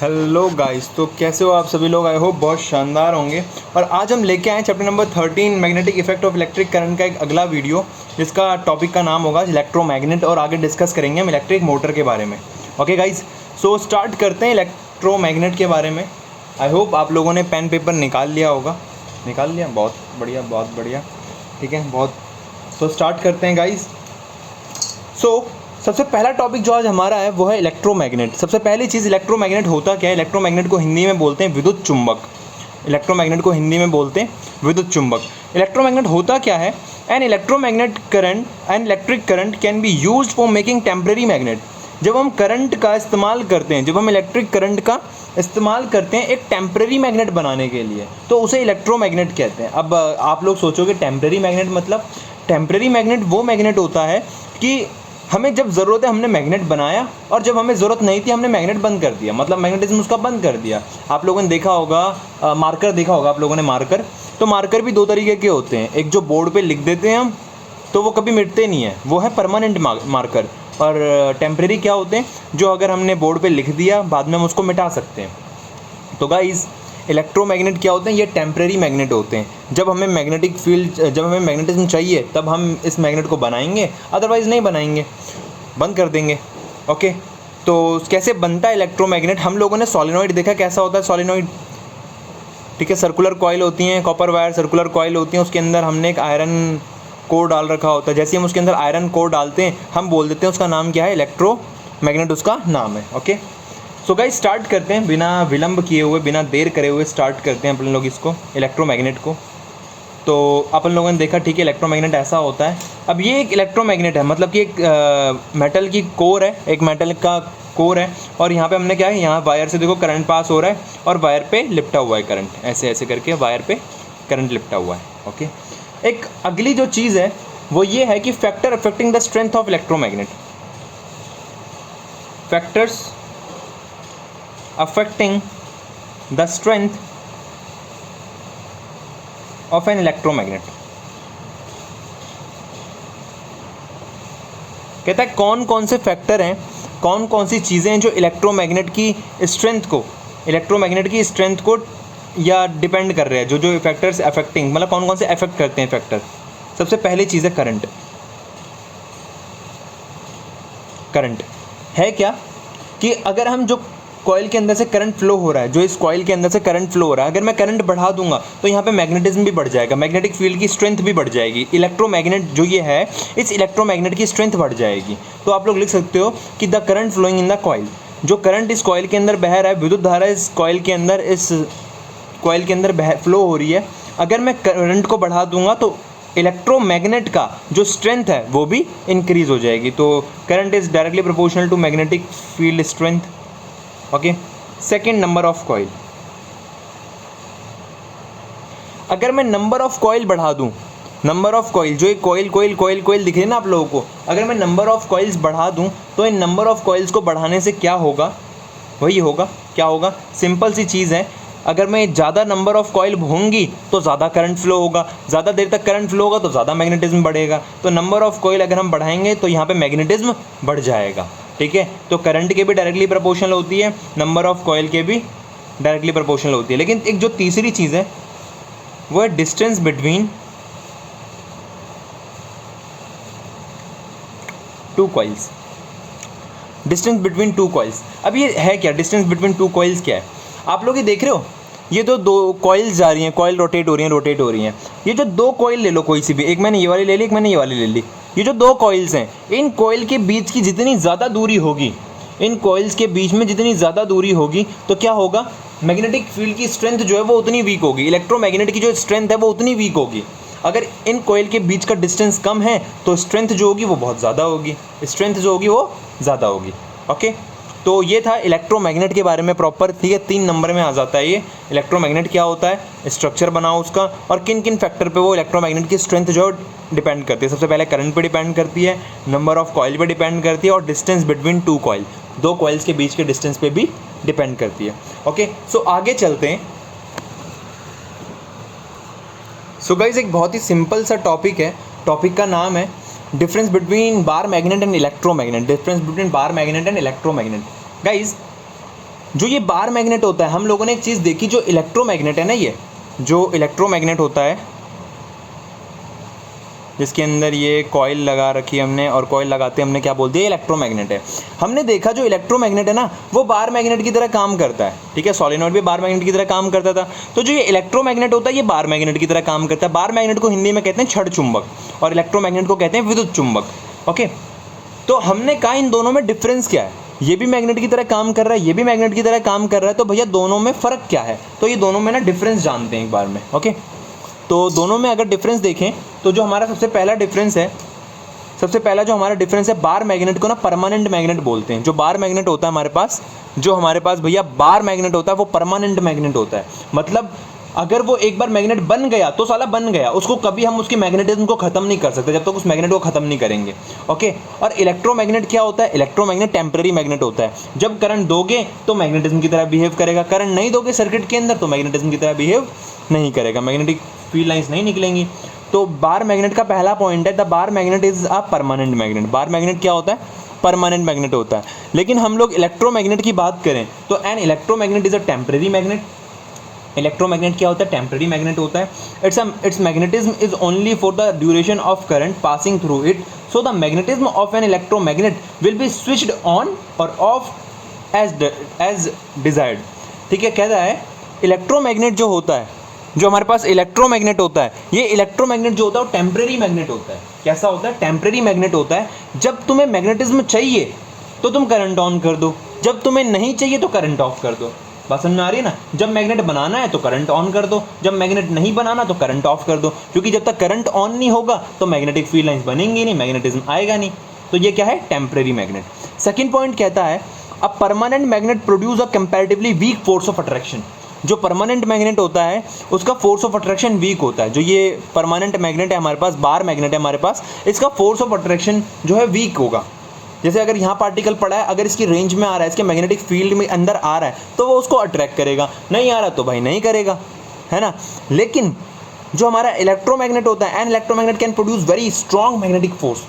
Hello guys, तो कैसे हो आप सभी लोग। आई होप बहुत शानदार होंगे। और आज हम लेके आए chapter number 13 magnetic effect of electric current का एक अगला वीडियो, जिसका टॉपिक का नाम होगा इलेक्ट्रोमैग्नेट। और आगे डिस्कस करेंगे हम इलेक्ट्रिक मोटर के बारे में। ओके गाइस, सो स्टार्ट करते हैं इलेक्ट्रोमैग्नेट के बारे में। आई होप आप लोगों ने पेन पेपर निकाल लिया होगा। निकाल लिया, बहुत बढ़िया बहुत बढ़िया। ठीक है, बहुत। सो स्टार्ट करते हैं गाइस। सबसे पहला टॉपिक जो आज हमारा है वो है इलेक्ट्रोमैग्नेट। सबसे पहली चीज़, इलेक्ट्रोमैग्नेट होता क्या है। इलेक्ट्रोमैग्नेट को हिंदी में बोलते हैं विद्युत चुंबक। इलेक्ट्रोमैग्नेट को हिंदी में बोलते हैं विद्युत चुंबक। इलेक्ट्रोमैग्नेट होता क्या है। An electromagnet current and electric current can be used for making temporary magnet. जब हम करंट का इस्तेमाल करते हैं, जब हम इलेक्ट्रिक करंट का इस्तेमाल करते हैं एक टेम्परेरी मैग्नेट बनाने के लिए, तो उसे इलेक्ट्रोमैग्नेट कहते हैं। अब आप लोग सोचोगे टेम्परेरी मैग्नेट मतलब, टेम्परेरी मैग्नेट वो मैग्नेट होता है कि हमें जब ज़रूरत है हमने मैग्नेट बनाया, और जब हमें ज़रूरत नहीं थी हमने मैग्नेट बंद कर दिया, मतलब मैग्नेटिज्म उसका बंद कर दिया। आप लोगों ने देखा होगा मार्कर देखा होगा आप लोगों ने मार्कर। तो मार्कर भी दो तरीके के होते हैं। एक जो बोर्ड पे लिख देते हैं हम, तो वो कभी मिटते नहीं है, वो है परमानेंट मार्कर। और टेम्परेरी क्या होते हैं, जो अगर हमने बोर्ड पे लिख दिया बाद में हम उसको मिटा सकते हैं। तो गाइस, इलेक्ट्रोमैग्नेट क्या होते हैं, ये टेम्परेरी मैग्नेट होते हैं। जब हमें मैग्नेटिक फील्ड, जब हमें मैग्नेटिज्म चाहिए तब हम इस मैग्नेट को बनाएंगे, अदरवाइज़ नहीं बनाएंगे, बंद कर देंगे। ओके, तो कैसे बनता है इलेक्ट्रोमैग्नेट। हम लोगों ने सोलेनॉइड देखा, कैसा होता है सोलेनॉइड। ठीक है, सर्कुलर कॉइल होती हैं, कॉपर वायर सर्कुलर कॉइल होती हैं, उसके अंदर हमने एक आयरन कोर डाल रखा होता है। जैसे हम उसके अंदर आयरन कोर डालते हैं, हम बोल देते हैं उसका नाम क्या है, इलेक्ट्रोमैग्नेट उसका नाम है। ओके, सो गाइस स्टार्ट करते हैं, बिना विलंब किए हुए, बिना देर करे हुए स्टार्ट करते हैं अपन लोग इसको, इलेक्ट्रोमैग्नेट को। तो अपन लोगों ने देखा, ठीक है, इलेक्ट्रोमैग्नेट ऐसा होता है। अब ये एक इलेक्ट्रोमैग्नेट है, मतलब कि एक मेटल की कोर है, एक मेटल का कोर है। और यहाँ पे हमने क्या है, यहाँ वायर से देखो करंट पास हो रहा है, और वायर पे लिपटा हुआ है करंट, ऐसे ऐसे करके वायर पे करंट लिपटा हुआ है। ओके, एक अगली जो चीज़ है वो ये है कि factor affecting the strength of electromagnet. Factors affecting the strength of an electromagnet। कहता है कौन कौन से फैक्टर हैं, कौन कौन सी चीज़ें हैं जो इलेक्ट्रोमैग्नेट की स्ट्रेंथ को, इलेक्ट्रोमैग्नेट की स्ट्रेंथ को या डिपेंड कर रहे हैं, जो जो फैक्टर्स अफेक्टिंग, मतलब कौन कौन से अफेक्ट करते हैं फैक्टर। सबसे पहली चीज़ है करंट। करंट है क्या कि अगर हम जो कॉइल के अंदर से करंट फ्लो हो रहा है, जो इस कॉइल के अंदर से करंट फ्लो हो रहा है, अगर मैं करंट बढ़ा दूंगा तो यहाँ पे मैग्नेटिज्म भी बढ़ जाएगा, मैग्नेटिक फील्ड की स्ट्रेंथ भी बढ़ जाएगी। इलेक्ट्रोमैग्नेट जो ये है, इस इलेक्ट्रोमैग्नेट की स्ट्रेंथ बढ़ जाएगी। तो आप लोग लिख सकते हो कि the current flowing in the coil, जो करंट इस कॉइल के अंदर बह रहा है, विद्युत धारा इस कॉइल के अंदर, इस कॉइल के अंदर फ्लो हो रही है, अगर मैं करंट को बढ़ा दूंगा तो इलेक्ट्रोमैग्नेट का जो स्ट्रेंथ है वो भी इंक्रीज हो जाएगी। तो current is directly proportional to magnetic field strength. Okay, second, number of coil. अगर मैं नंबर ऑफ कॉइल बढ़ा दूं, नंबर ऑफ कॉइल, जो एक कॉइल कॉइल कॉइल कॉइल दिख रही है ना आप लोगों को, अगर मैं नंबर ऑफ कॉइल्स बढ़ा दूं तो इन नंबर ऑफ कॉइल्स को बढ़ाने से क्या होगा, वही होगा, क्या होगा, सिंपल सी चीज़ है। अगर मैं ज़्यादा नंबर ऑफ कॉइल होंगी तो ज़्यादा करंट फ्लो होगा, ज़्यादा देर तक करंट फ्लो होगा तो ज़्यादा मैग्नेटिज्म बढ़ेगा। तो नंबर ऑफ कॉइल अगर हम बढ़ाएंगे तो यहाँ पे मैग्नेटिज्म बढ़ जाएगा। ठीक है, तो करंट के भी डायरेक्टली प्रोपोर्शनल होती है, नंबर ऑफ कॉइल के भी डायरेक्टली प्रोपोर्शनल होती है। लेकिन एक जो तीसरी चीज़ है वो है distance between two coils. Distance between two coils, अब ये है क्या, डिस्टेंस बिटवीन टू कॉइल्स क्या है। आप लोग ये देख रहे हो, ये तो दो कॉइल्स जा रही हैं, कॉइल रोटेट हो रही हैं। ये जो दो कॉइल ले लो कोई सी भी, एक मैंने ये वाली ले ली, एक मैंने ये वाली ले ली। ये जो दो कॉइल्स हैं, इन कॉइल के बीच की जितनी ज़्यादा दूरी होगी, इन कॉइल्स के बीच में जितनी ज़्यादा दूरी होगी, तो क्या होगा, मैग्नेटिक फील्ड की स्ट्रेंथ जो है वो उतनी वीक होगी, इलेक्ट्रोमैग्नेट की जो स्ट्रेंथ है वो उतनी वीक होगी। अगर इन कॉइल के बीच का डिस्टेंस कम है तो स्ट्रेंथ जो होगी वो बहुत ज़्यादा होगी, स्ट्रेंथ जो होगी वो ज़्यादा होगी। ओके, तो ये था इलेक्ट्रोमैग्नेट के बारे में प्रॉपर। ठीक है, 3 नंबर में आ जाता है ये इलेक्ट्रोमैग्नेट क्या होता है, स्ट्रक्चर बनाओ उसका, और किन किन फैक्टर पे वो इलेक्ट्रोमैग्नेट की स्ट्रेंथ जो डिपेंड करती है। सबसे पहले करंट पे डिपेंड करती है, नंबर ऑफ कॉइल पे डिपेंड करती है, और डिस्टेंस बिटवीन टू कॉइल, दो कॉइल्स के बीच के डिस्टेंस पे भी डिपेंड करती है। ओके, सो आगे चलते हैं। सो गाइज, एक बहुत ही सिंपल सा टॉपिक है, टॉपिक का नाम है difference between bar magnet and electromagnet. Difference between bar magnet and electromagnet. Guys, जो ये बार मैग्नेट होता है, हम लोगों ने एक चीज़ देखी, जो इलेक्ट्रोमैग्नेट है ना, ये जो इलेक्ट्रोमैग्नेट होता है जिसके अंदर ये कॉइल लगा रखी है हमने, और कॉइल लगाते हमने क्या बोल दिया, इलेक्ट्रोमैग्नेट है। हमने देखा जो इलेक्ट्रोमैग्नेट है ना, वो बार मैग्नेट की तरह काम करता है, ठीक है, सोलेनॉइड भी बार मैग्नेट की तरह काम करता था। तो जो ये इलेक्ट्रोमैग्नेट होता है ये बार मैग्नेट की तरह काम करता है। बार मैग्नेट को हिंदी में कहते हैं छड़ चुंबक, और इलेक्ट्रोमैग्नेट को कहते हैं विद्युत चुंबक। ओके, तो हमने कहा इन दोनों में डिफरेंस क्या है, ये भी मैग्नेट की तरह काम कर रहा है, ये भी मैग्नेट की तरह काम कर रहा है, तो भैया दोनों में फ़र्क क्या है। तो ये दोनों में ना डिफरेंस जानते हैं एक बार में। ओके, तो दोनों में अगर डिफरेंस देखें तो जो हमारा सबसे पहला डिफरेंस है, सबसे पहला जो हमारा डिफरेंस है, बार मैग्नेट को ना परमानेंट मैग्नेट बोलते हैं। जो बार मैग्नेट होता है हमारे पास, जो हमारे पास भैया बार मैग्नेट होता है वो परमानेंट मैग्नेट होता है। मतलब अगर वो एक बार मैग्नेट बन गया तो साला बन गया, उसको कभी हम उसकी मैग्नेटिज्म को खत्म नहीं कर सकते जब तक उस मैग्नेट को खत्म नहीं करेंगे। ओके, और इलेक्ट्रोमैग्नेट क्या होता है, इलेक्ट्रोमैग्नेट टेम्पररी मैग्नेट होता है। जब करंट दोगे तो मैग्नेटिज्म की तरह बिहेव करेगा, करंट नहीं दोगे सर्किट के अंदर तो मैग्नेटिज्म की तरह बिहेव नहीं करेगा, मैग्नेटिक फील्ड लाइंस नहीं निकलेंगी। तो बार मैग्नेट का पहला पॉइंट है, the bar magnet is a permanent magnet. Bar magnet क्या होता है, परमानेंट मैग्नेट होता है। लेकिन हम लोग इलेक्ट्रोमैग्नेट की बात करें तो an electromagnet is a temporary magnet. Electromagnet क्या होता है, टेम्पररी मैग्नेट होता है। Its magnetism is only for the duration of current passing through it, so the magnetism of an electromagnet will be switched on और off as desired. ठीक है, कह रहा है इलेक्ट्रोमैग्नेट जो होता है, जो हमारे पास इलेक्ट्रोमैग्नेट होता है, ये इलेक्ट्रोमैग्नेट जो होता है वो टेम्पररी मैग्नेट होता है। कैसा होता है, टेम्पररी मैग्नेट होता है। जब तुम्हें मैग्नेटिज्म चाहिए तो तुम करंट ऑन कर दो, जब तुम्हें नहीं चाहिए तो करंट ऑफ कर दो। बात समझ में आ रही है ना, जब मैग्नेट बनाना है तो करंट ऑन कर दो, जब मैग्नेट नहीं बनाना तो करंट ऑफ कर दो, क्योंकि जब तक करंट ऑन नहीं होगा तो मैग्नेटिक फील्ड लाइंस बनेंगी नहीं, मैग्नेटिज्म आएगा नहीं। तो ये क्या है, टेम्पररी मैग्नेट। सेकंड पॉइंट कहता है अ permanent magnet produce a comparatively weak force of attraction. जो परमानेंट मैग्नेट होता है उसका फोर्स ऑफ अट्रैक्शन वीक होता है। जो ये परमानेंट मैग्नेट है हमारे पास, बार मैग्नेट है हमारे पास, इसका फोर्स ऑफ अट्रैक्शन जो है वीक होगा। जैसे अगर यहाँ पार्टिकल पड़ा है, अगर इसकी रेंज में आ रहा है, इसके मैग्नेटिक फील्ड में अंदर आ रहा है तो वो उसको अट्रैक्ट करेगा, नहीं आ रहा तो भाई नहीं करेगा, है ना। लेकिन जो हमारा इलेक्ट्रोमैग्नेट होता है, an electromagnet can produce very strong magnetic force.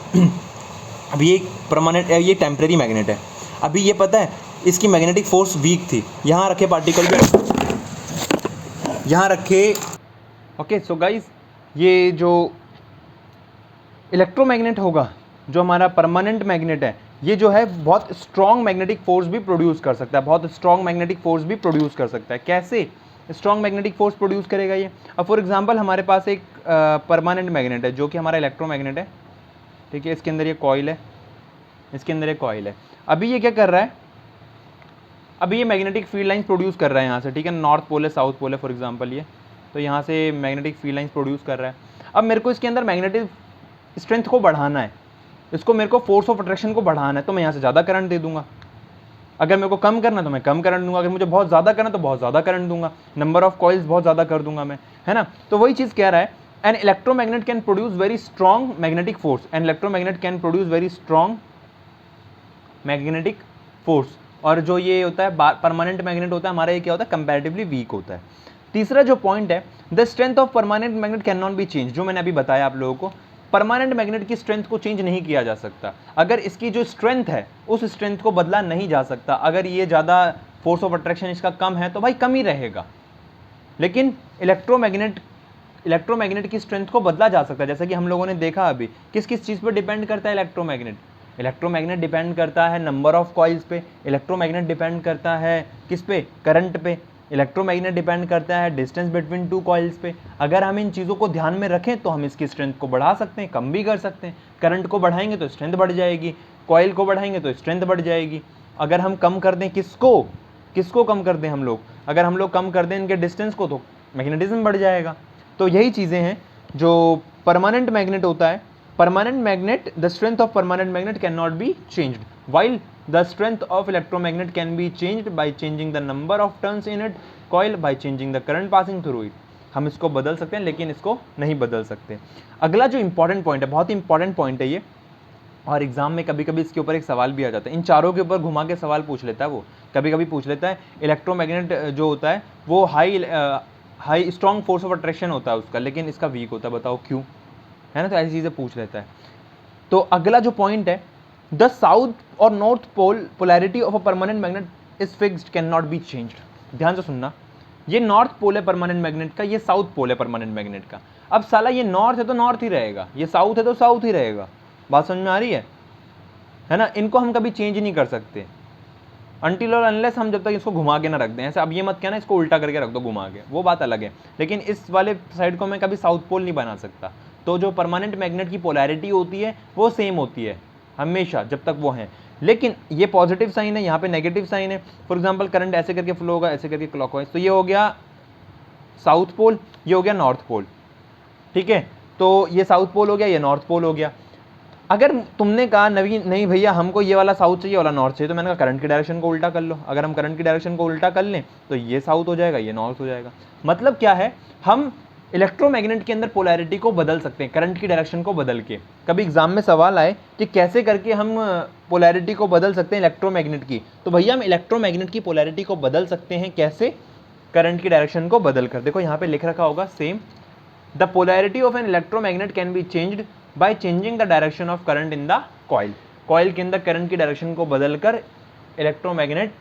अभी ये परमानेंट, ये टेम्पररी मैग्नेट है। अभी ये पता है इसकी मैग्नेटिक फोर्स वीक थी, यहाँ रखे पार्टिकल भी यहाँ रखे। ओके, सो गाइज ये जो इलेक्ट्रोमैग्नेट होगा, जो हमारा परमानेंट मैग्नेट है, ये जो है बहुत स्ट्रॉन्ग मैग्नेटिक फोर्स भी प्रोड्यूस कर सकता है, बहुत स्ट्रॉन्ग मैग्नेटिक फोर्स भी प्रोड्यूस कर सकता है। कैसे स्ट्रॉन्ग मैग्नेटिक फोर्स प्रोड्यूस करेगा ये, अब फॉर एग्जांपल हमारे पास एक परमानेंट मैग्नेट है जो कि हमारा इलेक्ट्रोमैग्नेट है, ठीक है, इसके अंदर ये कॉइल है, इसके अंदर एक कॉइल है। अभी ये क्या कर रहा है, अभी ये मैग्नेटिक फील्ड लाइंस प्रोड्यूस कर रहा है यहाँ से, ठीक है, नॉर्थ पोल है, साउथ पोल है फॉर एग्जांपल ये, तो यहाँ से मैग्नेटिक फील्ड लाइंस प्रोड्यूस कर रहा है। अब मेरे को इसके अंदर मैग्नेटिक स्ट्रेंथ को बढ़ाना है, इसको मेरे को फोर्स ऑफ अट्रैक्शन को बढ़ाना है, तो मैं यहाँ से ज़्यादा करंट दे दूंगा। अगर मेरे को कम करना तो मैं कम करंट दूंगा, अगर मुझे बहुत ज़्यादा करना तो बहुत ज़्यादा करंट दूंगा, नंबर ऑफ कॉइल्स बहुत ज़्यादा कर दूंगा मैं, है ना। तो वही चीज़ कह रहा है, an electromagnet can produce very strong magnetic force, an electromagnet can produce very strong magnetic force. और जो ये होता है परमानेंट मैग्नेट होता है हमारा, ये क्या होता है, कंपैरेटिवली वीक होता है। तीसरा जो पॉइंट है, the strength of permanent magnet can not B change. जो मैंने अभी बताया आप लोगों को, परमानेंट मैग्नेट की स्ट्रेंथ को चेंज नहीं किया जा सकता। अगर इसकी जो स्ट्रेंथ है उस स्ट्रेंथ को बदला नहीं जा सकता। अगर ये ज़्यादा फोर्स ऑफ अट्रैक्शन इसका कम है तो भाई कम ही रहेगा। लेकिन इलेक्ट्रोमैग्नेट की स्ट्रेंथ को बदला जा सकता है, जैसा कि हम लोगों ने देखा अभी। किस किस चीज़ पर डिपेंड करता है इलेक्ट्रोमैग्नेट डिपेंड करता है नंबर ऑफ कॉइल्स पे, इलेक्ट्रोमैग्नेट डिपेंड करता है किस पे, करंट पे, इलेक्ट्रोमैग्नेट डिपेंड करता है डिस्टेंस बिटवीन टू कॉइल्स पे। अगर हम इन चीज़ों को ध्यान में रखें तो हम इसकी स्ट्रेंथ को बढ़ा सकते हैं, कम भी कर सकते हैं। करंट को बढ़ाएंगे तो स्ट्रेंथ बढ़ जाएगी, कॉइल को बढ़ाएंगे तो स्ट्रेंथ बढ़ जाएगी। अगर हम कम कर दें किसको कम कर दें हम लोग, अगर हम लोग कम कर दें इनके डिस्टेंस को तो मैग्नेटिज्म बढ़ जाएगा। तो यही चीज़ें हैं जो परमानेंट मैग्नेट होता है। Permanent magnet, the strength of permanent magnet can not be changed, while the strength of electromagnet can be changed by changing the number of turns in it coil, by changing the current passing through it। हम इसको बदल सकते हैं लेकिन इसको नहीं बदल सकते। अगला जो इंपॉर्टेंट पॉइंट है, बहुत ही इंपॉर्टेंट पॉइंट है ये, और एग्जाम में कभी कभी इसके ऊपर एक सवाल भी आ जाता है। इन चारों के ऊपर घुमा के सवाल पूछ लेता है वो, कभी कभी पूछ लेता है इलेक्ट्रोमैग्नेट जो होता है वो high strong force of attraction होता है उसका, लेकिन इसका वीक होता है, बताओ क्यों, है ना। तो ऐसी चीज़ें पूछ लेता है। तो अगला जो पॉइंट है, द साउथ और north pole polarity of a permanent magnet is fixed can not be changed. ध्यान से सुनना, ये नॉर्थ पोल है परमानेंट मैग्नेट का, ये साउथ पोल है परमानेंट मैग्नेट का। अब साला ये नॉर्थ है तो नॉर्थ ही रहेगा, ये साउथ है तो साउथ ही रहेगा। बात समझ में आ रही है ना? इनको हम कभी चेंज नहीं कर सकते अनटिल और अनलेस हम जब तक इसको घुमा के ना रख दें। ऐसे अब ये मत कहना इसको उल्टा करके रख दो घुमा के, वो बात अलग है। लेकिन इस वाले साइड को मैं कभी साउथ पोल नहीं बना सकता। तो जो परमानेंट मैग्नेट की पोलैरिटी होती है वो सेम होती है हमेशा जब तक वो हैं। लेकिन ये पॉजिटिव साइन है, यहाँ पे नेगेटिव साइन है। फॉर एग्जांपल करंट ऐसे करके फ्लो होगा, ऐसे करके क्लॉकवाइज, तो ये हो गया साउथ पोल, ये हो गया नॉर्थ पोल। ठीक है, तो ये साउथ पोल हो गया, ये नॉर्थ पोल हो गया। अगर तुमने कहा नहीं भैया हमको ये वाला साउथ चाहिए, वाला नॉर्थ चाहिए, तो मैंने कहा करंट की डायरेक्शन को उल्टा कर लो। अगर हम करंट की डायरेक्शन को उल्टा कर लें तो ये साउथ हो जाएगा, ये नॉर्थ हो जाएगा। मतलब क्या है, हम इलेक्ट्रोमैग्नेट के अंदर पोलैरिटी को बदल सकते हैं करंट की डायरेक्शन को बदल के। कभी एग्जाम में सवाल आए कि कैसे करके हम पोलैरिटी को बदल सकते हैं इलेक्ट्रोमैग्नेट की, तो भैया हम इलेक्ट्रोमैग्नेट की पोलैरिटी को बदल सकते हैं कैसे? करंट की डायरेक्शन को बदल कर। देखो यहाँ पे लिख रखा होगा same, the polarity of an electromagnet can be changed by changing the direction of current in the coil. Coil के अंदर करंट की डायरेक्शन को बदलकर इलेक्ट्रोमैग्नेट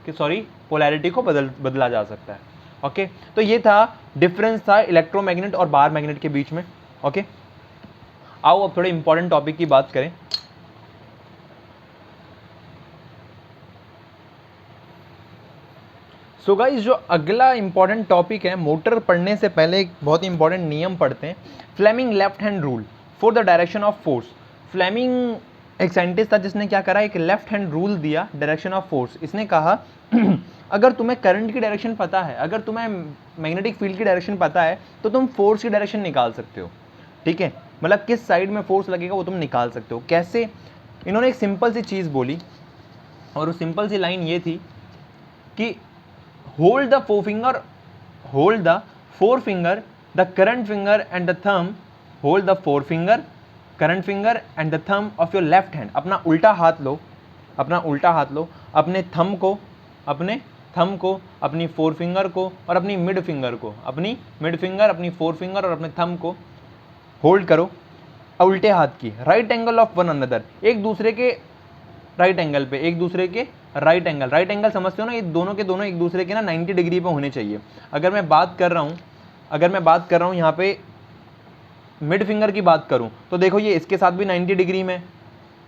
की पोलैरिटी को बदला जा सकता है। ओके, तो ये था डिफरेंस था इलेक्ट्रोमैग्नेट और बार मैग्नेट के बीच में। ओके, आओ अब थोड़े इंपॉर्टेंट टॉपिक की बात करें। सो गाइस, जो अगला इंपॉर्टेंट टॉपिक है, मोटर पढ़ने से पहले एक बहुत ही इंपॉर्टेंट नियम पढ़ते हैं, Fleming left hand rule for the direction of force. Fleming एक साइंटिस्ट था जिसने क्या करा, एक लेफ्ट हैंड रूल दिया डायरेक्शन ऑफ फोर्स। इसने कहा अगर तुम्हें करंट की डायरेक्शन पता है, अगर तुम्हें मैग्नेटिक फील्ड की डायरेक्शन पता है, तो तुम फोर्स की डायरेक्शन निकाल सकते हो। ठीक है, मतलब किस साइड में फोर्स लगेगा वो तुम निकाल सकते हो। कैसे? इन्होंने एक सिंपल सी चीज़ बोली, और वो सिंपल सी लाइन ये थी कि hold the forefinger, hold the forefinger, the current finger and the thumb, hold the forefinger, current finger and the thumb of your left hand। अपना उल्टा हाथ लो, अपना उल्टा हाथ लो, अपने थंब को, अपनी फोर फिंगर को और अपनी मिड फिंगर को, अपनी मिड फिंगर, अपनी फोर फिंगर और अपने थंब को होल्ड करो उल्टे हाथ की, right angle of one another, एक दूसरे के राइट एंगल पे, एक दूसरे के राइट एंगल समझते हो ना, ये दोनों के दोनों एक दूसरे के ना 90 डिग्री पे होने चाहिए। अगर मैं बात कर रहा हूँ यहाँ पे मिड फिंगर की बात करूँ, तो देखो ये इसके साथ भी 90 डिग्री में,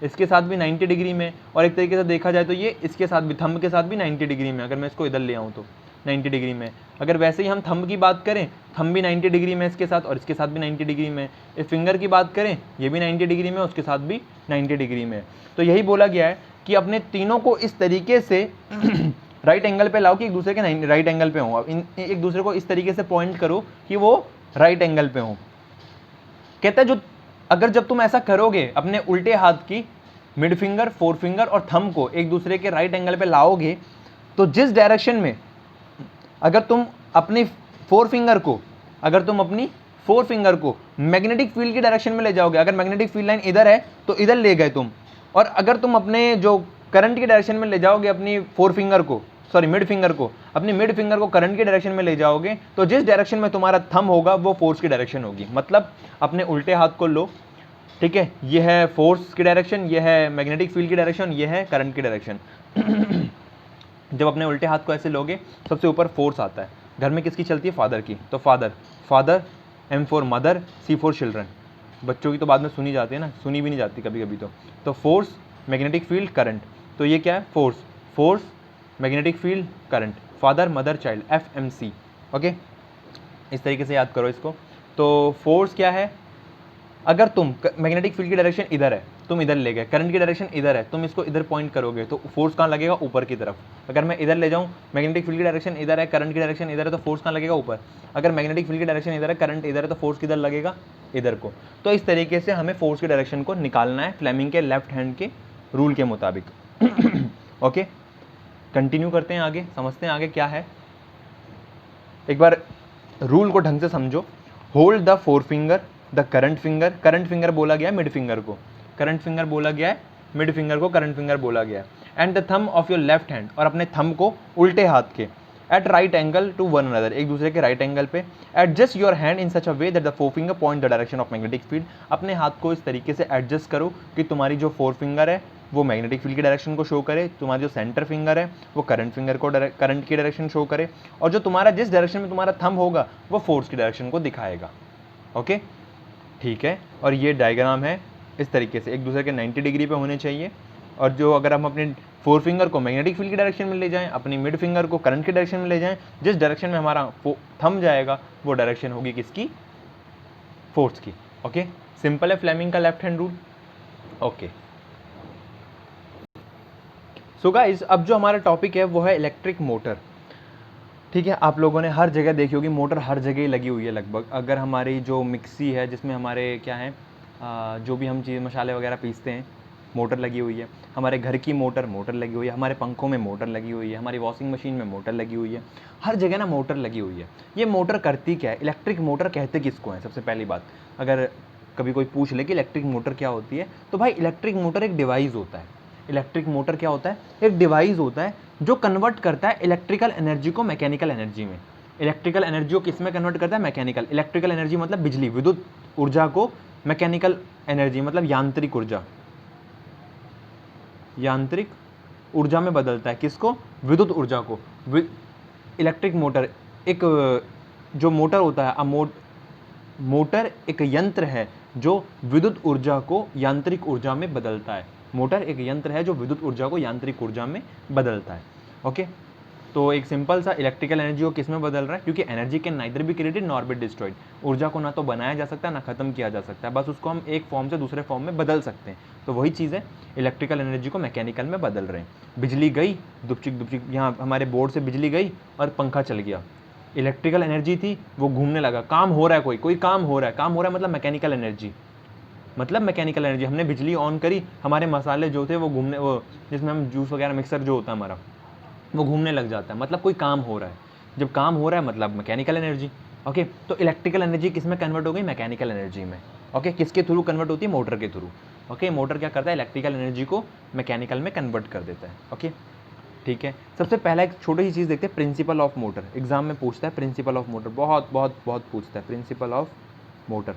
इसके साथ भी 90 डिग्री में, और एक तरीके से देखा जाए तो ये इसके साथ भी, थंब के साथ भी 90 डिग्री में। अगर मैं इसको इधर ले आऊँ तो 90 डिग्री में। अगर वैसे ही हम थंब की बात करें, थंब भी 90 डिग्री में इसके साथ, और इसके साथ भी 90 डिग्री में। इस फिंगर की बात करें, ये भी 90 डिग्री में, उसके साथ भी 90 डिग्री में। तो यही बोला गया है कि अपने तीनों को इस तरीके से राइट एंगल पे लाओ कि एक दूसरे के राइट एंगल पे हो। एक दूसरे को इस तरीके से पॉइंट करो कि वो राइट एंगल पे हो। कहता है अगर जब तुम ऐसा करोगे, अपने उल्टे हाथ की मिड फिंगर, फोर फिंगर और थंब को एक दूसरे के राइट एंगल पे लाओगे, तो जिस डायरेक्शन में अगर तुम अपनी फोर फिंगर को मैग्नेटिक फील्ड की डायरेक्शन में ले जाओगे, अगर मैग्नेटिक फील्ड लाइन इधर है तो इधर ले गए तुम, और अगर तुम अपने जो करंट की डायरेक्शन में ले जाओगे अपनी मिड फिंगर को, अपनी मिड फिंगर को करंट की डायरेक्शन में ले जाओगे, तो जिस डायरेक्शन में तुम्हारा थंब होगा वो फोर्स की डायरेक्शन होगी। मतलब अपने उल्टे हाथ को लो, ठीक है, ये है फोर्स की डायरेक्शन, ये है मैग्नेटिक फील्ड की डायरेक्शन, ये है करंट की डायरेक्शन। जब अपने उल्टे हाथ को ऐसे लोगे, सबसे ऊपर फोर्स आता है। घर में किसकी चलती है? फादर की। तो father, M for mother, C for children. बच्चों की तो बाद में सुनी जाती है ना, सुनी भी नहीं जाती कभी कभी। तो फोर्स, मैग्नेटिक फील्ड, करंट। तो ये क्या है? Force, magnetic field, current, father, mother, child, FMC। Okay, इस तरीके से याद करो इसको। तो फोर्स क्या है? अगर तुम मैग्नेटिक फील्ड की डायरेक्शन इधर है, तुम इधर ले गए, करंट की डायरेक्शन इधर है, तुम इसको इधर पॉइंट करोगे तो फोर्स कहाँ लगेगा? ऊपर की तरफ। अगर मैं इधर ले जाऊँ, मैग्नेटिक फील्ड की डायरेक्शन इधर है, करंट की डायरेक्शन इधर है, तो फोर्स कहाँ लगेगा? ऊपर। अगर मैग्नेटिक फील्ड की डायरेक्शन इधर है, करंट इधर है, तो फोर्स किधर लगेगा? इधर को। तो इस तरीके से हमें फोर्स की डायरेक्शन को निकालना है फ्लेमिंग के लेफ्ट हैंड के रूल के मुताबिक। ओके, कंटिन्यू करते हैं आगे, समझते हैं आगे क्या है। एक बार रूल को ढंग से समझो। Hold the four finger, the current finger बोला गया है मिड फिंगर को, करंट फिंगर बोला गया है मिड फिंगर को, करंट फिंगर बोला गया है, and the thumb of your left hand, और अपने थंब को उल्टे हाथ के, at right angle to one another, एक दूसरे के राइट एंगल पे। Adjust your hand in such a way that the four finger point the direction of magnetic field, अपने हाथ को इस तरीके से एडजस्ट करो कि तुम्हारी जो फोर फिंगर है वो मैग्नेटिक फील्ड की डायरेक्शन को शो करे, तुम्हारा जो सेंटर फिंगर है वो करंट फिंगर को करंट की डायरेक्शन शो करे, और जो तुम्हारा जिस डायरेक्शन में तुम्हारा थंब होगा वो फोर्स की डायरेक्शन को दिखाएगा। ओके, ठीक है। और ये डायग्राम है इस तरीके से, एक दूसरे के 90 डिग्री पे होने चाहिए। और जो अगर हम अपने फोर फिंगर को मैग्नेटिक फील्ड की डायरेक्शन में ले जाएं, अपनी मिड फिंगर को करंट की डायरेक्शन में ले जाएं, जिस डायरेक्शन में हमारा थंब जाएगा वो डायरेक्शन होगी किसकी? फोर्स की। ओके, सिंपल है फ्लेमिंग का left hand rule. Okay, so guys अब जो हमारा टॉपिक है वो है इलेक्ट्रिक मोटर। ठीक है, आप लोगों ने हर जगह देखी होगी मोटर, हर जगह ही लगी हुई है लगभग। अगर हमारी जो मिक्सी है जिसमें हमारे क्या है जो भी हम चीज़ मसाले वगैरह पीसते हैं, मोटर लगी हुई है। हमारे घर की मोटर लगी हुई है, हमारे पंखों में मोटर लगी हुई है, हमारी वॉशिंग मशीन में मोटर लगी हुई है, हर जगह ना मोटर लगी हुई है। ये मोटर करती क्या है? इलेक्ट्रिक मोटर कहते किसको है? सबसे पहली बात, अगर कभी कोई पूछ ले कि इलेक्ट्रिक मोटर क्या होती है, तो भाई इलेक्ट्रिक मोटर एक डिवाइस होता है। इलेक्ट्रिक मोटर क्या होता है? एक डिवाइस होता है जो कन्वर्ट करता है इलेक्ट्रिकल एनर्जी को मैकेनिकल एनर्जी में। इलेक्ट्रिकल एनर्जी को किस में कन्वर्ट करता है? मैकेनिकल। इलेक्ट्रिकल एनर्जी मतलब बिजली, विद्युत ऊर्जा को मैकेनिकल एनर्जी मतलब यांत्रिक ऊर्जा, यांत्रिक ऊर्जा में बदलता है। किसको? विद्युत ऊर्जा को। इलेक्ट्रिक मोटर एक जो मोटर होता है, मोटर एक यंत्र है जो विद्युत ऊर्जा को यांत्रिक ऊर्जा में बदलता है। मोटर एक यंत्र है जो विद्युत ऊर्जा को यांत्रिक ऊर्जा में बदलता है। ओके, तो एक सिंपल सा इलेक्ट्रिकल एनर्जी को किस में बदल रहा है? क्योंकि energy can neither be created nor be destroyed. ऊर्जा को ना तो बनाया जा सकता है ना खत्म किया जा सकता है, बस उसको हम एक फॉर्म से दूसरे फॉर्म में बदल सकते हैं। तो वही चीज़ है, इलेक्ट्रिकल एनर्जी को मैकेनिकल में बदल रहे हैं। बिजली गई, दुपचिक दुपचिक, यहाँ हमारे बोर्ड से बिजली गई और पंखा चल गया। इलेक्ट्रिकल एनर्जी थी, वो घूमने लगा, काम हो रहा है, कोई काम हो रहा है, काम हो रहा है मतलब मैकेनिकल एनर्जी, मतलब मैकेनिकल एनर्जी। हमने बिजली ऑन करी, हमारे मसाले जो थे वो घूमने, वो जिसमें हम जूस वगैरह मिक्सर जो होता है हमारा, वो घूमने लग जाता है, मतलब कोई काम हो रहा है। जब काम हो रहा है मतलब मैकेनिकल एनर्जी। ओके, तो इलेक्ट्रिकल एनर्जी किस में कन्वर्ट हो गई? मैकेनिकल एनर्जी में। ओके, किसके थ्रू कन्वर्ट होती है? मोटर के थ्रू। ओके, मोटर क्या करता है? इलेक्ट्रिकल एनर्जी को मैकेनिकल में कन्वर्ट कर देता है। ओके, ठीक है। सबसे पहला एक छोटी सी चीज़ देखते हैं, प्रिंसिपल ऑफ मोटर। एग्जाम में पूछता है प्रिंसिपल ऑफ मोटर, बहुत बहुत बहुत पूछता है प्रिंसिपल ऑफ मोटर।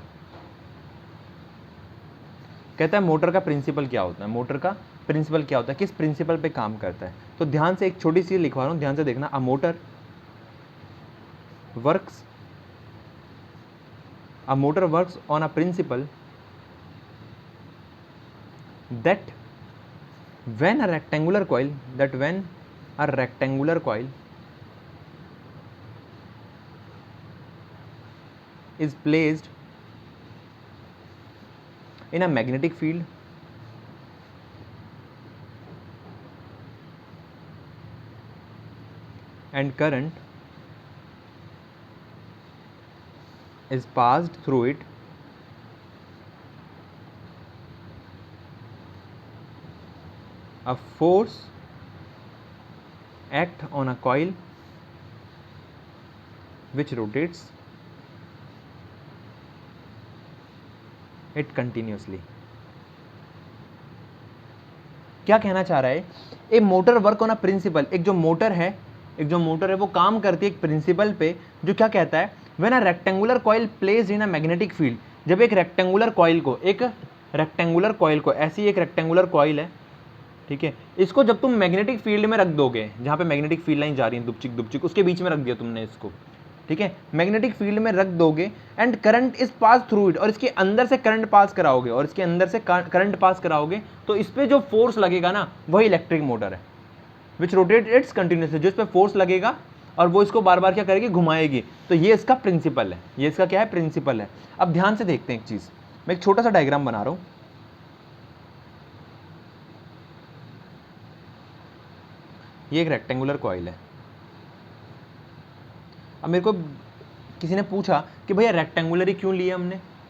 कहता है मोटर का प्रिंसिपल क्या होता है? मोटर का प्रिंसिपल क्या होता है? किस प्रिंसिपल पे काम करता है? तो ध्यान से एक छोटी सी लिखवा रहा हूं, ध्यान से देखना। A motor works on a principle that when a rectangular coil is placed in a magnetic field and current is passed through it, a force acts on a coil which rotates it continuously। क्या कहना चाह रहा है? A motor work on a principle, एक जो motor है वो काम करती है एक प्रिंसिपल पे, जो क्या कहता है? When a rectangular coil placed in a magnetic field, जब एक रेक्टेंगुलर कॉइल को ऐसी एक रेक्टेंगुलर कॉइल है, ठीक है, इसको जब तुम मैग्नेटिक फील्ड में रख दोगे, जहाँ पे मैग्नेटिक फील्ड लाइन जा रही है दुपचिक दुपचिक, उसके बीच में रख दिया तुमने इसको, ठीक है, मैग्नेटिक फील्ड में रख दोगे, and current is pass through it, और इसके अंदर से करंट पास कराओगे, तो इस पर जो फोर्स लगेगा ना वही इलेक्ट्रिक मोटर है, विच रोटेट इट्स कंटिन्यूसली, जो इस पर फोर्स लगेगा और वो इसको बार बार क्या करेगी? घुमाएगी। तो ये इसका प्रिंसिपल है, ये इसका क्या है? प्रिंसिपल है। अब ध्यान से देखते हैं एक चीज, मैं एक छोटा सा डायग्राम बना रहा हूं। ये एक रेक्टेंगुलर कॉइल है। अब मेरे को किसी ने पूछा कि भैया रेक्टेंगुलर ही क्यों लिया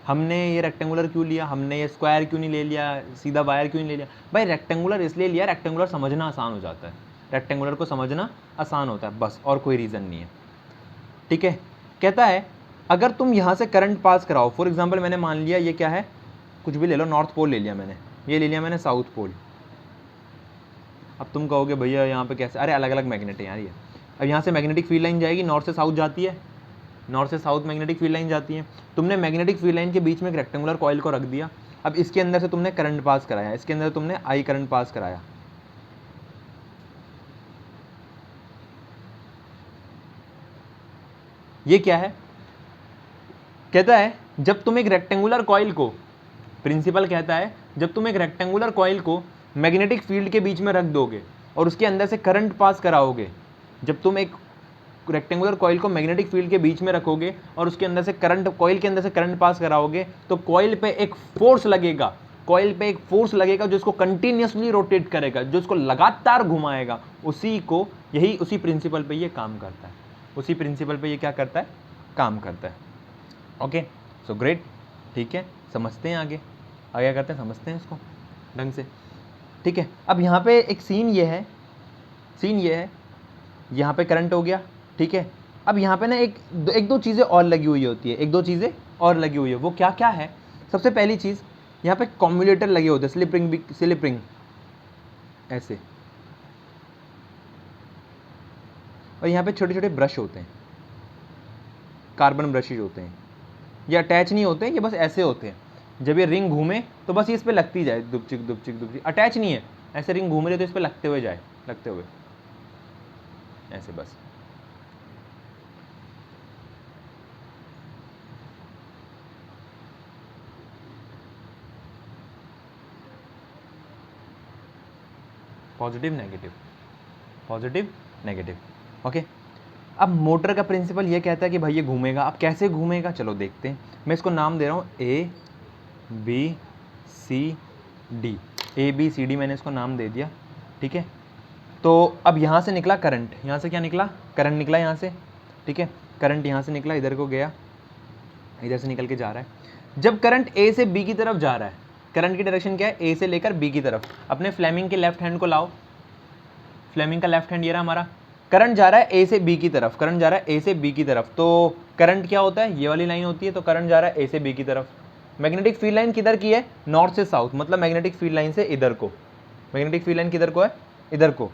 हमने ये रेक्टेंगुलर क्यों लिया, हमने ये स्क्वायर क्यों नहीं ले लिया, सीधा वायर क्यों नहीं ले लिया? भाई रेक्टेंगुलर इसलिए लिया, रेक्टेंगुलर समझना आसान हो जाता है, रेक्टेंगुलर को समझना आसान होता है, बस, और कोई रीज़न नहीं है, ठीक है। कहता है अगर तुम यहाँ से करंट पास कराओ, फॉर एग्जाम्पल मैंने मान लिया ये क्या है, कुछ भी ले लो, नॉर्थ पोल ले लिया मैंने, ये ले लिया मैंने साउथ पोल। अब तुम कहोगे भैया यहाँ पे कैसे? अरे अलग अलग मैग्नेट है यार ये। अब यहाँ से मैग्नेटिक फील्ड लाइन जाएगी, नॉर्थ से साउथ जाती है, नॉर्थ से साउथ मैग्नेटिक फील्ड लाइन जाती है। तुमने मैग्नेटिक फील्ड लाइन के बीच में एक रेक्टेंगुलर कॉइल को रख दिया अब इसके अंदर से तुमने करंट पास कराया, इसके अंदर तुमने आई करंट पास कराया, ये क्या है? कहता है जब तुम एक रेक्टेंगुलर कॉइल को, प्रिंसिपल कहता है जब तुम एक रेक्टेंगुलर कॉइल को मैग्नेटिक फील्ड के बीच में रख दोगे और उसके अंदर से करंट पास कराओगे, जब तुम एक रेक्टेंगुलर कॉइल को मैग्नेटिक फील्ड के बीच में रखोगे और उसके अंदर से करंट, कॉइल के अंदर से करंट पास कराओगे, तो कॉइल पे एक फोर्स लगेगा, कॉइल पे एक फोर्स लगेगा जो इसको कंटिन्यूसली रोटेट करेगा, जो इसको लगातार घुमाएगा, उसी को, यही उसी प्रिंसिपल पे ये काम करता है, उसी प्रिंसिपल पे ये क्या करता है? काम करता है। ओके, सो ग्रेट, ठीक है, समझते हैं आगे आगे करते हैं, समझते हैं इसको ढंग से, ठीक है। अब यहाँ पे एक सीन ये है, सीन ये है, यहाँ पे करंट हो गया, ठीक है। अब यहाँ पे ना एक दो चीज़ें और लगी हुई होती है, एक दो चीज़ें और लगी हुई है, वो क्या क्या है? सबसे पहली चीज़, यहाँ पे कॉम्यूलेटर लगे होते हैं, स्लिप रिंग ऐसे, और यहाँ पे छोटे छोटे ब्रश होते हैं, कार्बन ब्रशेज होते हैं, ये अटैच नहीं होते हैं, ये बस ऐसे होते हैं, जब ये रिंग घूमे तो बस ये इस पर लगती जाए, दुपचिक दुपचिक दुपचिक, अटैच नहीं है, ऐसे रिंग घूम रही है तो इस पर लगते हुए जाए, लगते हुए ऐसे बस। Positive negative, positive negative, okay. अब मोटर का प्रिंसिपल ये कहता है कि भाई ये घूमेगा। अब कैसे घूमेगा, चलो देखते हैं। मैं इसको नाम दे रहा हूँ A B C D, A B C D मैंने इसको नाम दे दिया, ठीक है। तो अब यहाँ से निकला करंट, यहाँ से क्या निकला? करंट निकला यहाँ से, ठीक है। करंट यहाँ से निकला, इधर को गया, इधर से निकल के जा रहा है। जब करंट ए से बी की तरफ जा रहा है, करंट की डायरेक्शन क्या है? ए से लेकर बी की तरफ। अपने फ्लेमिंग के लेफ्ट हैंड को लाओ, फ्लेमिंग का लेफ्ट हैंड ये रहा हमारा। करंट जा रहा है ए से बी की तरफ, करंट जा रहा है ए से बी की तरफ। तो करंट क्या होता है? ये वाली लाइन होती है, तो करंट जा रहा है ए से बी की तरफ। मैग्नेटिक फील्ड लाइन किधर की है? नॉर्थ से साउथ, मतलब मैग्नेटिक फील्ड लाइन से इधर को। मैग्नेटिक फील्ड लाइन किधर को है? इधर को।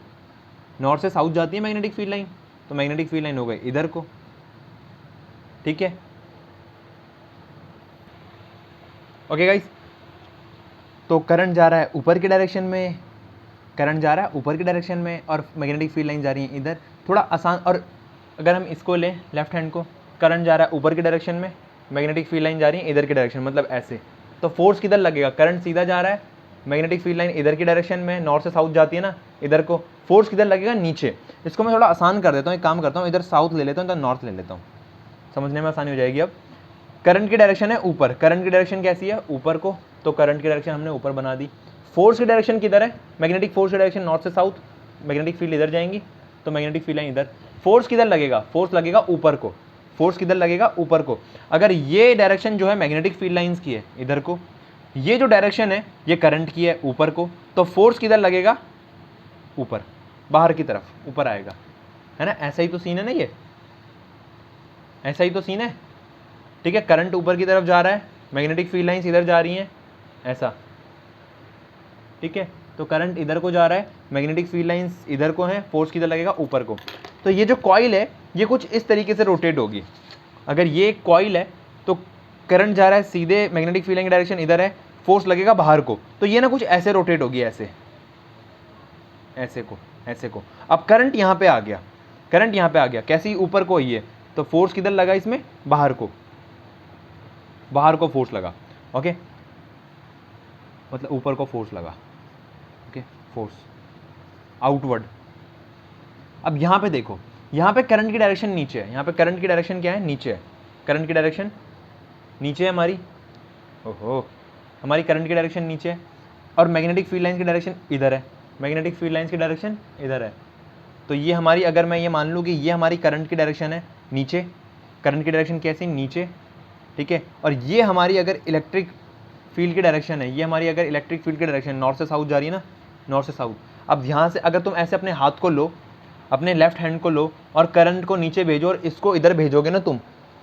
नॉर्थ से साउथ जाती है मैग्नेटिक फील्ड लाइन, तो मैग्नेटिक फील्ड लाइन हो गई इधर को, ठीक है। ओके गाइस, तो करंट जा रहा है ऊपर की डायरेक्शन में, करंट जा रहा है ऊपर की डायरेक्शन में, और मैग्नेटिक फील्ड लाइन जा रही है इधर। थोड़ा आसान, और अगर हम इसको लें लेफ्ट हैंड को, करंट जा रहा है ऊपर की डायरेक्शन में, मैग्नेटिक फील्ड लाइन जा रही है इधर की डायरेक्शन, मतलब ऐसे। तो फोर्स किधर लगेगा? करंट सीधा जा रहा है, मैग्नेटिक फील्ड लाइन इधर की डायरेक्शन में, नॉर्थ से साउथ जाती है ना, इधर को। फोर्स किधर लगेगा? नीचे। इसको मैं थोड़ा आसान कर देता हूँ, एक काम करता हूँ, इधर साउथ ले लेता हूँ, इधर नॉर्थ ले लेता हूँ, समझने में आसानी हो जाएगी। अब करंट की डायरेक्शन है ऊपर, करंट की डायरेक्शन कैसी है? ऊपर को, तो करंट की डायरेक्शन हमने ऊपर बना दी। फोर्स की डायरेक्शन किधर है? मैग्नेटिक फोर्स की डायरेक्शन नॉर्थ से साउथ, मैग्नेटिक फील्ड इधर जाएंगी, तो मैग्नेटिक फील्ड लाइन इधर। फोर्स किधर लगेगा? फोर्स लगेगा ऊपर को, फोर्स किधर लगेगा? ऊपर को। अगर ये डायरेक्शन जो है मैग्नेटिक फील्ड लाइंस की है इधर को, ये जो डायरेक्शन है ये करंट की है ऊपर को, तो फोर्स किधर लगेगा? ऊपर, बाहर की तरफ, ऊपर आएगा, है ना। ऐसा ही तो सीन है ना, ये ऐसा ही तो सीन है, ठीक है। करंट ऊपर की तरफ जा रहा है, मैग्नेटिक फील्ड लाइंस इधर जा रही हैं, ऐसा, ठीक है। तो करंट इधर को जा रहा है, मैग्नेटिक फील्ड लाइंस इधर को हैं, फोर्स किधर लगेगा? ऊपर को। तो ये जो कॉइल है ये कुछ इस तरीके से रोटेट होगी। अगर ये एक कॉइल है तो करंट जा रहा है सीधे, मैग्नेटिक फील्ड लाइन की डायरेक्शन इधर है, फोर्स लगेगा बाहर को, तो ये ना कुछ ऐसे रोटेट होगी, ऐसे, ऐसे को, ऐसे को। अब करंट यहाँ पे आ गया, करंट यहाँ पे आ गया, कैसी? ऊपर को ही है, तो फोर्स किधर लगा इसमें? बाहर को, बाहर को फोर्स लगा, ओके, मतलब ऊपर को फोर्स लगा, ओके, फोर्स आउटवर्ड। अब यहाँ पे देखो, यहाँ पे करंट की डायरेक्शन नीचे है, यहाँ पे करंट की डायरेक्शन क्या है? नीचे है, करंट की डायरेक्शन नीचे है हमारी, ओहो, हमारी करंट की डायरेक्शन नीचे है, और मैग्नेटिक फील्ड लाइंस की डायरेक्शन इधर है, मैग्नेटिक फील्ड लाइंस की डायरेक्शन इधर है। तो ये हमारी, अगर मैं ये मान लूँ कि ये हमारी करंट की डायरेक्शन है नीचे, करंट की डायरेक्शन कैसी? नीचे, ठीक है। और ये हमारी अगर इलेक्ट्रिक फील्ड की डायरेक्शन है, ये हमारी अगर इलेक्ट्रिक फील्ड की डायरेक्शन नॉर्थ से साउथ जा रही है ना, नॉर्थ से साउथ। अब यहाँ से अगर तुम ऐसे अपने हाथ को लो, अपने लेफ्ट हैंड को लो, और करंट को नीचे भेजो, और इसको इधर भेजोगे ना तुम,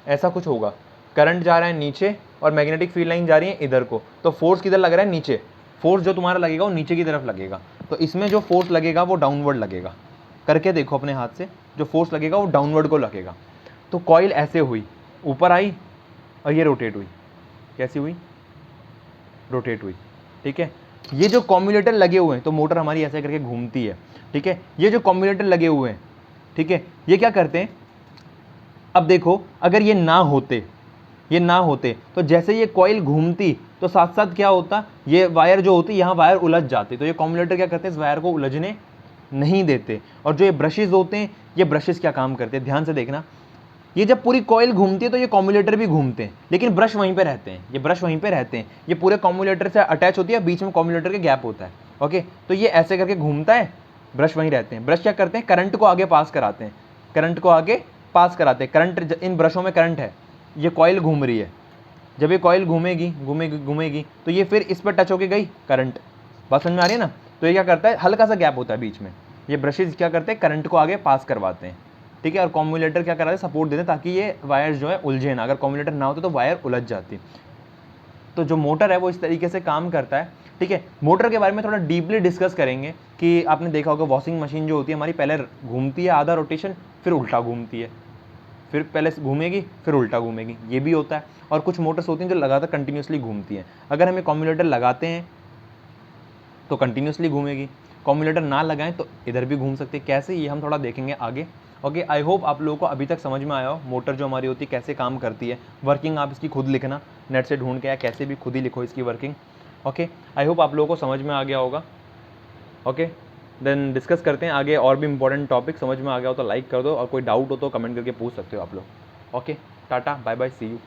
ऐसा कुछ होगा। करंट जा रहा है नीचे और मैग्नेटिक फील्ड लाइन जा रही है इधर को, तो फोर्स किधर लग रहा है? नीचे। फोर्स जो तुम्हारा लगेगा वो नीचे की तरफ लगेगा, तो इसमें जो फोर्स लगेगा वो डाउनवर्ड लगेगा। करके देखो अपने हाथ से, जो फोर्स लगेगा वो डाउनवर्ड को लगेगा। तो कॉइल ऐसे हुई, ऊपर आई और ये रोटेट हुई, कैसी हुई? रोटेट हुई, ठीक है। ये जो कॉम्यूलेटर लगे हुए हैं, तो मोटर हमारी ऐसे करके घूमती है, ठीक है। ये जो कॉम्यूलेटर लगे हुए हैं, ठीक है, ये क्या करते हैं, अब देखो अगर ये ना होते तो जैसे ये कॉइल घूमती तो साथ साथ क्या होता, ये वायर जो होती यहाँ वायर उलझ जाती, तो ये कॉम्यूलेटर क्या करते हैं, इस वायर को उलझने नहीं देते। और जो ये ब्रशेज होते हैं, ये ब्रशेज क्या काम करते हैं, ध्यान से देखना, ये जब पूरी कॉइल घूमती है तो ये कॉम्यूलेटर भी घूमते हैं, लेकिन ब्रश वहीं पे रहते हैं, ये ब्रश वहीं पे रहते हैं, ये पूरे कॉम्यूलेटर से अटैच होती है, बीच में कॉम्यूलेटर के गैप होता है, ओके। तो ये ऐसे करके घूमता है, ब्रश वहीं रहते हैं। ब्रश क्या करते हैं, करंट को आगे पास कराते हैं, करंट को आगे पास कराते हैं। करंट, इन ब्रशों में करंट है, ये कॉइल घूम रही है, जब ये कॉइल घूमेगी घूमेगी घूमेगी तो ये फिर इस पर टच होके गई करंट, बात समझ में आ रही है ना। तो ये क्या करता है, हल्का सा गैप होता है बीच में, ये ब्रशेज क्या करते हैं, करंट को आगे पास करवाते हैं, ठीक है। और कॉम्यूलेटर क्या कराते हैं, सपोर्ट देते हैं ताकि ये वायर जो है उलझे ना, अगर कॉम्यूलेटर ना होते तो वायर उलझ जाती। तो जो मोटर है वो इस तरीके से काम करता है, ठीक है। मोटर के बारे में थोड़ा डीपली डिस्कस करेंगे कि आपने देखा होगा वॉशिंग मशीन जो होती है हमारी, पहले घूमती है आधा रोटेशन, फिर उल्टा घूमती है, फिर पहले घूमेगी फिर उल्टा घूमेगी, ये भी होता है। और कुछ मोटर्स होती हैं जो लगातार कंटिन्यूसली घूमती हैं, अगर हमें कॉम्यूलेटर लगाते हैं तो कंटिन्यूसली घूमेगी, कॉम्यूलेटर ना लगाएं तो इधर भी घूम सकते हैं, कैसे, ये हम थोड़ा देखेंगे आगे, ओके। आई होप आप लोगों को अभी तक समझ में आया हो मोटर जो हमारी होती है कैसे काम करती है। वर्किंग आप इसकी खुद लिखना, नेट से ढूंढ के या कैसे भी खुद ही लिखो इसकी वर्किंग, ओके। आई होप आप लोगों को समझ में आ गया होगा, ओके। देन डिस्कस करते हैं आगे और भी इंपॉर्टेंट टॉपिक, समझ में आ गया हो तो लाइक कर दो, और कोई डाउट हो तो कमेंट करके पूछ सकते हो आप लोग, okay. Tata bye bye, see you.